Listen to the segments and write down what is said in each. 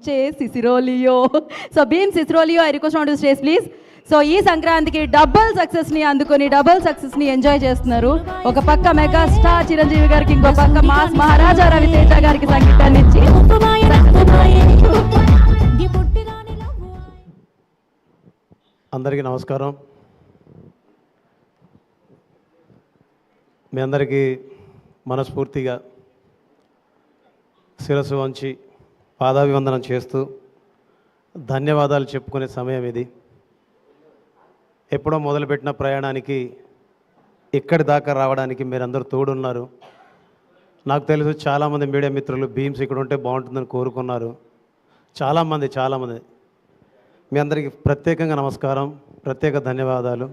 Cicerolio. So being Cicerolio, I request on to stage please. So ఈ సంక్రాంతికి double సక్సెస్ని అందుకొని డబుల్ సక్సెస్ని ఎంజాయ్ చేస్తున్నారు. ఒక పక్క మెగా స్టార్ చిరంజీవి గారికి, ఇంకో పక్క మాస్ మహారాజా రవితేజ గారికి సంగీతాన్ని ఇచ్చి అందరికీ నమస్కారం. మీ అందరికీ మనస్ఫూర్తిగా శిరస్సు వంచి పాదాభివందనం చేస్తూ ధన్యవాదాలు చెప్పుకునే సమయం ఇది. ఎప్పుడో మొదలుపెట్టిన ప్రయాణానికి ఇక్కడి దాకా రావడానికి మీరందరూ తోడున్నారు. నాకు తెలుసు చాలామంది మీడియా మిత్రులు భీమ్స్ ఇక్కడ ఉంటే బాగుంటుందని కోరుకున్నారు. చాలామంది మీ అందరికీ ప్రత్యేకంగా నమస్కారం, ప్రత్యేక ధన్యవాదాలు.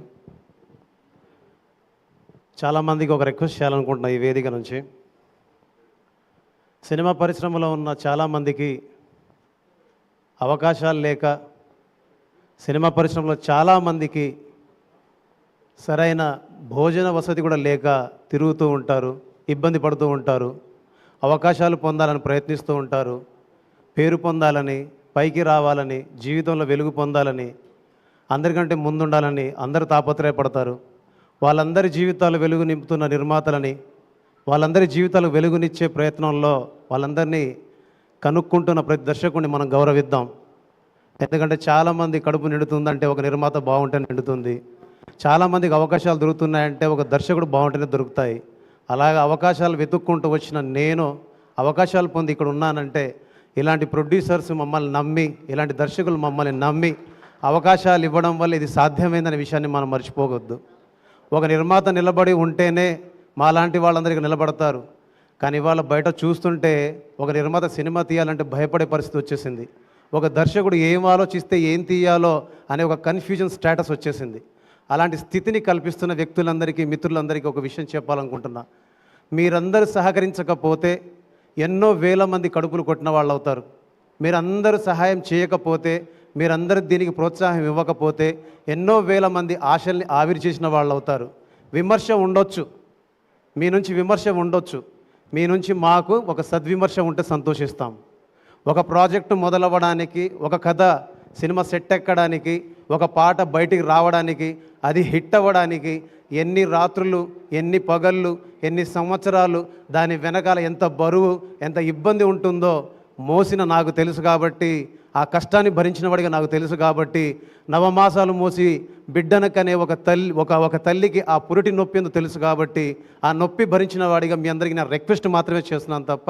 చాలామందికి ఒక రిక్వెస్ట్ చేయాలనుకుంటున్నా ఈ వేదిక నుంచి. సినిమా పరిశ్రమలో ఉన్న చాలామందికి అవకాశాలు లేక, సినిమా పరిశ్రమలో చాలామందికి సరైన భోజన వసతి కూడా లేక తిరుగుతూ ఉంటారు, ఇబ్బంది పడుతూ ఉంటారు, అవకాశాలు పొందాలని ప్రయత్నిస్తూ ఉంటారు, పేరు పొందాలని, పైకి రావాలని, జీవితంలో వెలుగు పొందాలని, అందరికంటే ముందుండాలని అందరూ తాపత్రయపడతారు. వాళ్ళందరి జీవితాలు వెలుగు నింపుతున్న నిర్మాతలని, వాళ్ళందరి జీవితాలకు వెలుగునిచ్చే ప్రయత్నంలో వాళ్ళందరినీ కనుక్కుంటున్న ప్రతి దర్శకుడిని మనం గౌరవిద్దాం. ఎందుకంటే చాలామంది కడుపు నిండుతుందంటే ఒక నిర్మాత బాగుంటే నిండుతుంది. చాలామందికి అవకాశాలు దొరుకుతున్నాయంటే ఒక దర్శకుడు బాగుంటేనే దొరుకుతాయి. అలాగే అవకాశాలు వెతుక్కుంటూ వచ్చిన నేను అవకాశాలు పొంది ఇక్కడ ఉన్నానంటే ఇలాంటి ప్రొడ్యూసర్స్ మమ్మల్ని నమ్మి, ఇలాంటి దర్శకులు మమ్మల్ని నమ్మి అవకాశాలు ఇవ్వడం వల్ల ఇది సాధ్యమైందనే విషయాన్ని మనం మర్చిపోవద్దు. ఒక నిర్మాత నిలబడి ఉంటేనే మాలాంటి వాళ్ళందరికీ నిలబడతారు. కానీ ఇవాళ బయట చూస్తుంటే ఒక నిర్మాత సినిమా తీయాలంటే భయపడే పరిస్థితి వచ్చేసింది. ఒక దర్శకుడు ఏం ఆలోచిస్తే ఏం తీయాలో అనే ఒక కన్ఫ్యూజన్ స్టేటస్ వచ్చేసింది. అలాంటి స్థితిని కల్పిస్తున్న వ్యక్తులందరికీ, మిత్రులందరికీ ఒక విషయం చెప్పాలనుకుంటున్నా. మీరందరూ సహకరించకపోతే ఎన్నో వేల మంది కడుపులు కొట్టిన వాళ్ళు అవుతారు. మీరందరూ సహాయం చేయకపోతే, మీరందరూ దీనికి ప్రోత్సాహం ఇవ్వకపోతే ఎన్నో వేల మంది ఆశల్ని ఆవిరి చేసిన వాళ్ళు అవుతారు. విమర్శ ఉండొచ్చు, మీ నుంచి విమర్శ ఉండొచ్చు, మీ నుంచి మాకు ఒక సద్విమర్శ ఉంటే సంతోషిస్తాం. ఒక ప్రాజెక్టు మొదలవ్వడానికి, ఒక కథ సినిమా సెట్ ఎక్కడానికి, ఒక పాట బయటికి రావడానికి, అది హిట్ అవ్వడానికి ఎన్ని రాత్రులు, ఎన్ని పగళ్ళు, ఎన్ని సంవత్సరాలు, దాని వెనకాల ఎంత బరువు, ఎంత ఇబ్బంది ఉంటుందో మోసిన నాకు తెలుసు. కాబట్టి ఆ కష్టాన్ని భరించిన వాడిగా నాకు తెలుసు. కాబట్టి నవమాసాలు మోసి బిడ్డనకనే ఒక తల్లికి ఆ పురిటి నొప్పి ఎందుకు తెలుసు. కాబట్టి ఆ నొప్పి భరించిన వాడిగా మీ అందరికీ నేను రిక్వెస్ట్ మాత్రమే చేస్తున్నాను తప్ప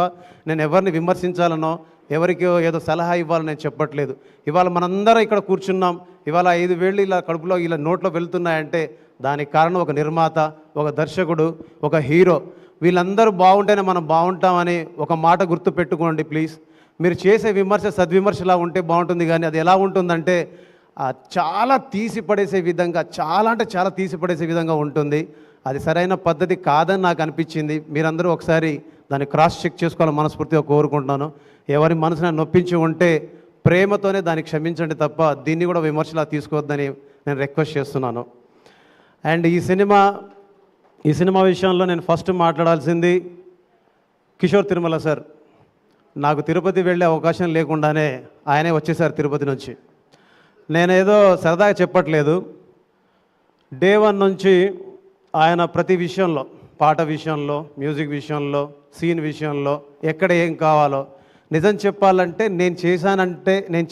నేను ఎవరిని విమర్శించాలనో, ఎవరికో ఏదో సలహా ఇవ్వాలని నేను చెప్పట్లేదు. ఇవాళ మనందరం ఇక్కడ కూర్చున్నాం, ఇవాళ 5 వేళ్ళు ఇలా కడుపులో ఇలా నోట్లో వెళ్తున్నాయంటే దానికి కారణం ఒక నిర్మాత, ఒక దర్శకుడు, ఒక హీరో. వీళ్ళందరూ బాగుంటేనే మనం బాగుంటామని ఒక మాట గుర్తు పెట్టుకోండి ప్లీజ్. మీరు చేసే విమర్శ సద్విమర్శలా ఉంటే బాగుంటుంది. కానీ అది ఎలా ఉంటుందంటే చాలా తీసిపడేసే విధంగా, చాలా తీసిపడేసే విధంగా ఉంటుంది. అది సరైన పద్ధతి కాదని నాకు అనిపించింది. మీరందరూ ఒకసారి దాన్ని క్రాస్ చెక్ చేసుకోవాలని మనస్ఫూర్తిగా కోరుకుంటున్నాను. ఎవరి మనసుని నొప్పించి ఉంటే ప్రేమతోనే దాన్ని క్షమించండి తప్ప దీన్ని కూడా విమర్శలా తీసుకోవద్దని నేను రిక్వెస్ట్ చేస్తున్నాను. అండ్ ఈ సినిమా విషయంలో నేను ఫస్ట్ మాట్లాడాల్సింది కిషోర్ తిరుమల సార్. నాకు తిరుపతి వెళ్ళే అవకాశం లేకుండానే ఆయనే వచ్చేసారు తిరుపతి నుంచి. నేనేదో సరదాగా చెప్పట్లేదు. డే 1 నుంచి ఆయన ప్రతి విషయంలో, పాట విషయంలో, మ్యూజిక్ విషయంలో, సీన్ విషయంలో, ఎక్కడ ఏం కావాలో, నిజం చెప్పాలంటే నేను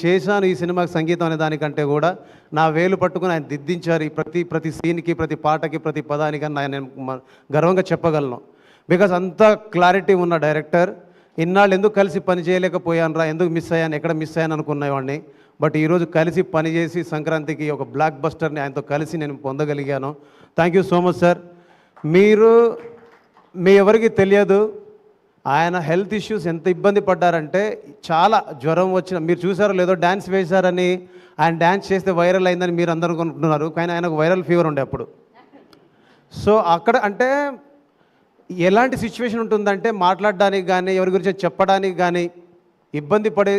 చేశాను ఈ సినిమాకి సంగీతం అనే దానికంటే కూడా నా వేలు పట్టుకుని ఆయన దిద్దించారు. ప్రతి సీన్కి, ప్రతి పాటకి, ప్రతి పదానికి నేను గర్వంగా చెప్పగలను. బికాజ్ అంత క్లారిటీ ఉన్న డైరెక్టర్. ఇన్నాళ్ళు ఎందుకు కలిసి పని చేయలేకపోయాను రా, ఎందుకు మిస్ అయ్యాను, ఎక్కడ మిస్ అయ్యాను అనుకునేవాడిని. బట్ ఈరోజు కలిసి పనిచేసి సంక్రాంతికి ఒక బ్లాక్ బస్టర్ని ఆయనతో కలిసి నేను పొందగలిగాను. Thank you so much sir. మీ ఎవరికి తెలియదు ఆయన హెల్త్ ఇష్యూస్ ఎంత ఇబ్బంది పడ్డారంటే, చాలా జ్వరం వచ్చిన, మీరు చూసారో లేదో డ్యాన్స్ వేశారని, ఆయన డ్యాన్స్ చేస్తే వైరల్ అయిందని మీరు అందరూ అనుకుంటున్నారు. కానీ ఆయనకు వైరల్ ఫీవర్ ఉండే అప్పుడు. సో అక్కడ అంటే ఎలాంటి సిచ్యువేషన్ ఉంటుందంటే మాట్లాడడానికి కానీ, ఎవరి గురించి చెప్పడానికి కానీ ఇబ్బంది పడే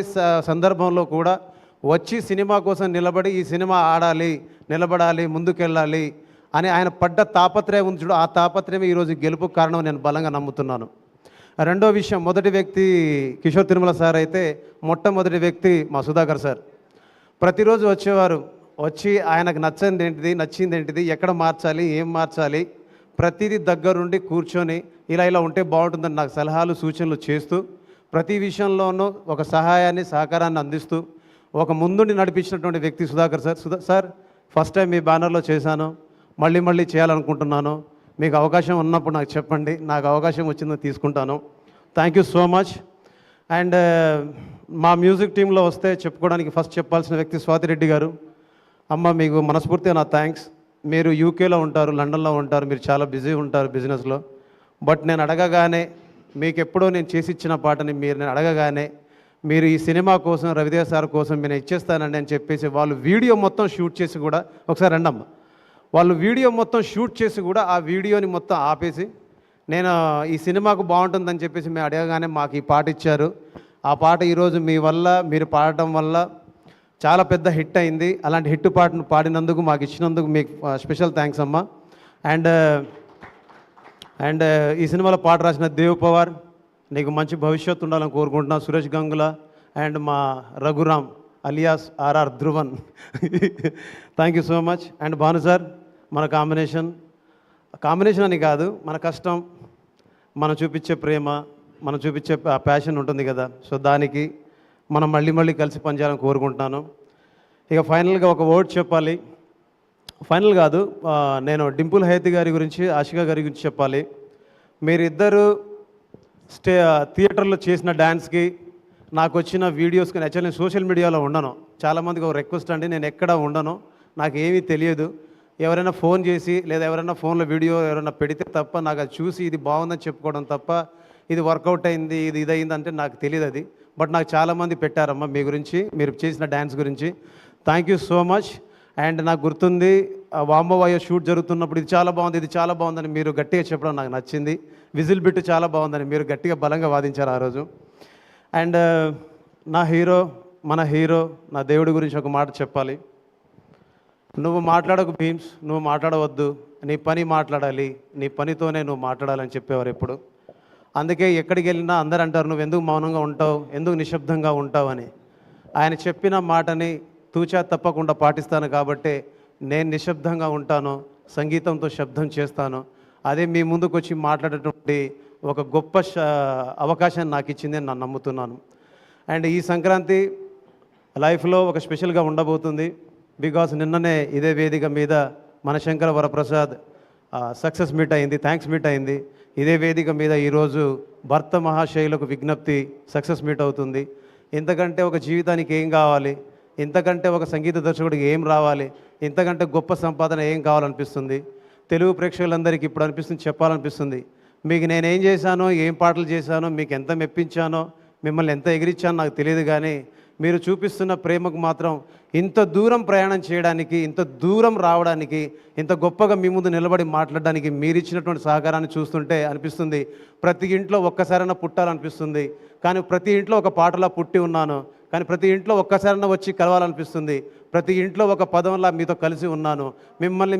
సందర్భంలో కూడా వచ్చి సినిమా కోసం నిలబడి ఈ సినిమా ఆడాలి, నిలబడాలి, ముందుకెళ్ళాలి అని ఆయన పడ్డ తాపత్రయం ఉంది చూడు, ఆ తాపత్రయమే ఈరోజు గెలుపు కారణం నేను బలంగా నమ్ముతున్నాను. రెండో విషయం, మొదటి వ్యక్తి కిషోర్ తిరుమల సార్ అయితే, మొట్టమొదటి వ్యక్తి మా సుధాకర్ సార్. ప్రతిరోజు వచ్చేవారు, వచ్చి ఆయనకు నచ్చింది ఏంటిది, నచ్చింది ఏంటిది, ఎక్కడ మార్చాలి, ఏం మార్చాలి, ప్రతిదీ దగ్గరుండి కూర్చొని ఇలా ఉంటే బాగుంటుందని నాకు సలహాలు సూచనలు చేస్తూ, ప్రతి విషయంలోనూ ఒక సహాయాన్ని సహకారాన్ని అందిస్తూ ఒక ముందుండి నడిపించినటువంటి వ్యక్తి Sudhakar sir. Sir first time మీ బ్యానర్లో చేశాను, మళ్ళీ చేయాలనుకుంటున్నాను. మీకు అవకాశం ఉన్నప్పుడు నాకు చెప్పండి, నాకు అవకాశం వచ్చిందని తీసుకుంటాను. Thank you so much. And మా మ్యూజిక్ టీంలో వస్తే చెప్పుకోవడానికి ఫస్ట్ చెప్పాల్సిన వ్యక్తి స్వాతిరెడ్డి గారు. అమ్మ, మీకు మనస్ఫూర్తిగా నా థ్యాంక్స్. మీరు యూకేలో ఉంటారు, లండన్లో ఉంటారు, మీరు చాలా బిజీ ఉంటారు బిజినెస్లో. బట్ నేను అడగగానే, మీకు ఎప్పుడో నేను చేసి ఇచ్చిన పాటని నేను అడగగానే, మీరు ఈ సినిమా కోసం, రవితేజ సార్ కోసం నేను ఇచ్చేస్తానండి అని చెప్పేసి వాళ్ళు వీడియో మొత్తం షూట్ చేసి కూడా, ఒకసారి రండమ్మ, వాళ్ళు వీడియో మొత్తం షూట్ చేసి కూడా ఆ వీడియోని మొత్తం ఆపేసి, నేను ఈ సినిమాకు బాగుంటుందని చెప్పేసి మేము అడగగానే మాకు ఈ పాట ఇచ్చారు. ఆ పాట ఈరోజు మీ వల్ల, మీరు పాడటం వల్ల చాలా పెద్ద హిట్ అయింది. అలాంటి హిట్ పాటను పాడినందుకు, మాకు ఇచ్చినందుకు మీకు స్పెషల్ థ్యాంక్స్ అమ్మ. అండ్ ఈ సినిమాలో పాట రాసిన దేవ్ పవార్, నీకు మంచి భవిష్యత్తు ఉండాలని కోరుకుంటున్నా. సురేష్ గంగుల అండ్ మా Raghuram alias RR Dhruvan, thank you so much. And Bhanu sir, మన కాంబినేషన్ అని కాదు, మన కష్టం, మనం చూపించే ప్రేమ, మనం చూపించే ప్యాషన్ ఉంటుంది కదా, సో దానికి మనం మళ్ళీ కలిసి పనిచేయాలని కోరుకుంటున్నాను. ఇక ఫైనల్గా ఒక వర్డ్ చెప్పాలి. ఫైనల్ కాదు, నేను డింపుల్ హైతి గారి గురించి, ఆషికా గారి గురించి చెప్పాలి. మీరిద్దరూ థియేటర్లో చేసిన డ్యాన్స్కి, నాకు వచ్చిన వీడియోస్కి, యాక్చువల్లీ నేను సోషల్ మీడియాలో ఉండను. చాలామందికి ఒక రిక్వెస్ట్ అండి, నేను ఎక్కడ ఉండను, నాకు ఏమీ తెలియదు. ఎవరైనా ఫోన్ చేసి లేదా ఎవరైనా ఫోన్లో వీడియో ఎవరైనా పెడితే తప్ప నాకు అది చూసి ఇది బాగుందని చెప్పుకోవడం తప్ప, ఇది వర్కౌట్ అయింది, ఇది ఇదయింది అంటే నాకు తెలియదు అది. బట్ నాకు చాలామంది పెట్టారమ్మా మీ గురించి, మీరు చేసిన డ్యాన్స్ గురించి. Thank you so much. And నాకు గుర్తుంది, వాంబోవాయో షూట్ జరుగుతున్నప్పుడు ఇది చాలా బాగుంది, ఇది చాలా బాగుందని మీరు గట్టిగా చెప్పడం నాకు నచ్చింది. విజిల్ బిట్ చాలా బాగుందని మీరు గట్టిగా బలంగా వాదించారు ఆ రోజు. అండ్ నా హీరో, మన హీరో, నా దేవుడి గురించి ఒక మాట చెప్పాలి. నువ్వు మాట్లాడకు భీమ్స్, నువ్వు మాట్లాడవద్దు, నీ పని మాట్లాడాలి, నీ పనితోనే నువ్వు మాట్లాడాలని చెప్పేవారు ఎప్పుడు. అందుకే ఎక్కడికి వెళ్ళినా అందరు అంటారు, నువ్వు ఎందుకు మౌనంగా ఉంటావు, ఎందుకు నిశ్శబ్దంగా ఉంటావు అని. ఆయన చెప్పిన మాటని తూచా తప్పకుండా పాటిస్తాను కాబట్టి నేను నిశ్శబ్దంగా ఉంటాను, సంగీతంతో శబ్దం చేస్తాను. అదే మీ ముందుకు వచ్చి మాట్లాడేటువంటి ఒక గొప్ప అవకాశాన్ని నాకు ఇచ్చింది అని నేను నమ్ముతున్నాను. అండ్ ఈ సంక్రాంతి లైఫ్లో ఒక స్పెషల్గా ఉండబోతుంది. బికాస్ నిన్ననే ఇదే వేదిక మీద మనశంకర వరప్రసాద్ సక్సెస్ మీట్ అయింది, థ్యాంక్స్ మీట్ అయింది. ఇదే వేదిక మీద ఈరోజు భర్త మహాశైలకు విజ్ఞప్తి సక్సెస్ మీట్ అవుతుంది. ఇంతకంటే ఒక జీవితానికి ఏం కావాలి, ఇంతకంటే ఒక సంగీత దర్శకుడికి ఏం రావాలి, ఇంతకంటే గొప్ప సంపాదన ఏం కావాలనిపిస్తుంది. తెలుగు ప్రేక్షకులందరికీ ఇప్పుడు అనిపిస్తుంది, చెప్పాలనిపిస్తుంది. మీకు నేనేం చేశానో, ఏం పాటలు చేశానో, మీకు ఎంత మెప్పించానో, మిమ్మల్ని ఎంత ఎగిరించానో నాకు తెలియదు, కానీ మీరు చూపిస్తున్న ప్రేమకు మాత్రం ఇంత దూరం ప్రయాణం చేయడానికి, ఇంత దూరం రావడానికి, ఇంత గొప్పగా మీ ముందు నిలబడి మాట్లాడడానికి మీరు ఇచ్చినటువంటి సహకారాన్ని చూస్తుంటే అనిపిస్తుంది ప్రతి ఇంట్లో ఒక్కసారైనా పుట్టాలనిపిస్తుంది. కానీ ప్రతి ఇంట్లో ఒక పాటలా పుట్టి ఉన్నాను, కానీ ప్రతి ఇంట్లో ఒక్కసారైనా వచ్చి కలవాలనిపిస్తుంది. ప్రతి ఇంట్లో ఒక పదంలా మీతో కలిసి ఉన్నాను. మిమ్మల్ని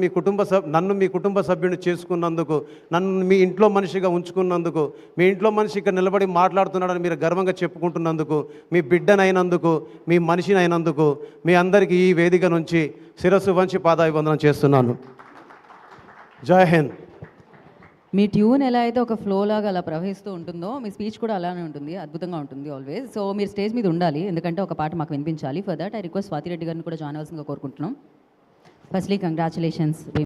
నన్ను మీ కుటుంబ సభ్యుని చేసుకున్నందుకు, నన్ను మీ ఇంట్లో మనిషిగా ఉంచుకున్నందుకు, మీ ఇంట్లో మనిషి ఇక్కడ నిలబడి మాట్లాడుతున్నాడని మీరు గర్వంగా చెప్పుకుంటున్నందుకు, మీ బిడ్డనైనందుకు, మీ మనిషినైనందుకు మీ అందరికీ ఈ వేదిక నుంచి శిరస్సు వంచి పాదాభివందనం చేస్తున్నాను. జై హింద్. మీ ట్యూన్ ఎలా అయితే ఒక ఫ్లో లాగా అలా ప్రవహిస్తూ ఉంటుందో, మీ స్పీచ్ కూడా అలానే ఉంటుంది, అద్భుతంగా ఉంటుంది ఆల్వేస్. సో మీరు స్టేజ్ మీద ఉండాలి, ఎందుకంటే ఒక పాట మాకు వినిపించాలి. For that I request Swathi Reddy గారిని కూడా జాయిన్ అవ్వాల్సిందిగా కోరుకుంటున్నాం. Firstly congratulations.